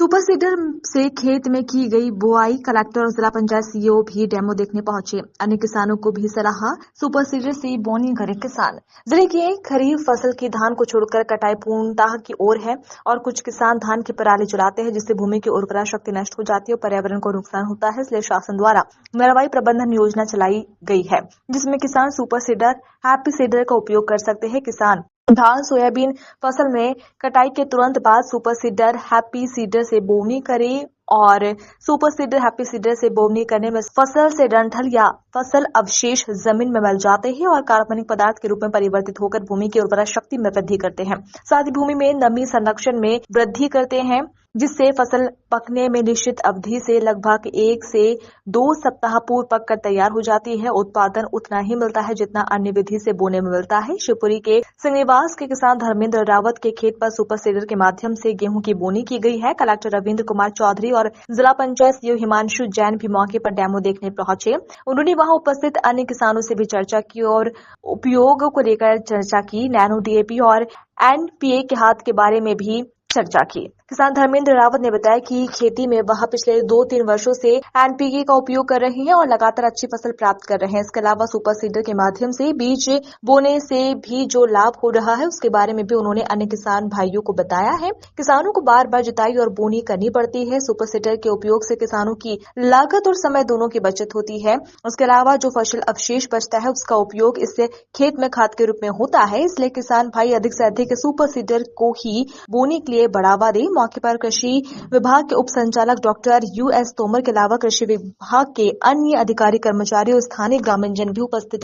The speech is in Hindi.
सुपर सीडर से खेत में की गई बुआई। कलेक्टर और जिला पंचायत सीईओ भी डेमो देखने पहुंचे। अन्य किसानों को भी सलाह, सुपर सीडर से बोनी करे किसान। जिले की खरीफ फसल की धान को छोड़कर कटाई पूर्णतः की ओर है और कुछ किसान धान की पराली जलाते हैं, जिससे भूमि की उर्वरा शक्ति नष्ट हो जाती है और पर्यावरण को नुकसान होता है। इसलिए शासन द्वारा नरवाई प्रबंधन योजना चलाई गई है, जिसमें किसान सुपर सीडर, हैप्पी सीडर का उपयोग कर सकते हैं। किसान धान सोयाबीन फसल में कटाई के तुरंत बाद सुपर सीडर हैप्पी सीडर से बोवनी करे और सुपर सीडर हैप्पी सीडर से बोवनी करने में फसल से डंठल या फसल अवशेष जमीन में मिल जाते हैं और कार्बनिक पदार्थ के रूप में परिवर्तित होकर भूमि की उर्वरा शक्ति में वृद्धि करते हैं। साथ ही भूमि में नमी संरक्षण में वृद्धि करते हैं, जिससे फसल पकने में निश्चित अवधि से लगभग 1 से 2 सप्ताह पूर्व पककर तैयार हो जाती है। उत्पादन उतना ही मिलता है जितना अन्य विधि से बोने में मिलता है। शिवपुरी के सिंगनिवास के किसान धर्मेंद्र रावत के खेत पर सुपर सीडर के माध्यम से गेहूं की बोनी की गई है। कलेक्टर रविंद्र कुमार चौधरी और जिला पंचायत सीईओ हिमांशु जैन भी मौके पर डेमो देखने पहुंचे। उन्होंने वहां उपस्थित अन्य किसानों से भी चर्चा की और उपयोग को लेकर चर्चा की। नैनो डीएपी और एनपीए के हाथ के बारे में भी चर्चा की। किसान धर्मेंद्र रावत ने बताया कि खेती में वह पिछले 2-3 वर्षों से एनपीके का उपयोग कर रहे हैं और लगातार अच्छी फसल प्राप्त कर रहे हैं। इसके अलावा सुपर सीडर के माध्यम से बीज बोने से भी जो लाभ हो रहा है, उसके बारे में भी उन्होंने अन्य किसान भाइयों को बताया है। किसानों को बार बार जुताई और बोनी करनी पड़ती है। सुपर सीडर के उपयोग से किसानों की लागत और समय दोनों की बचत होती है। उसके अलावा जो फसल अवशेष बचता है, उसका उपयोग इससे खेत में खाद के रूप में होता है। इसलिए किसान भाई अधिक से अधिक सुपर सीडर को ही बोने के लिए बढ़ावा दें। मौके पर कृषि विभाग के उप संचालक डॉक्टर यूएस तोमर के अलावा कृषि विभाग के अन्य अधिकारी, कर्मचारी और स्थानीय ग्रामीण जन भी उपस्थित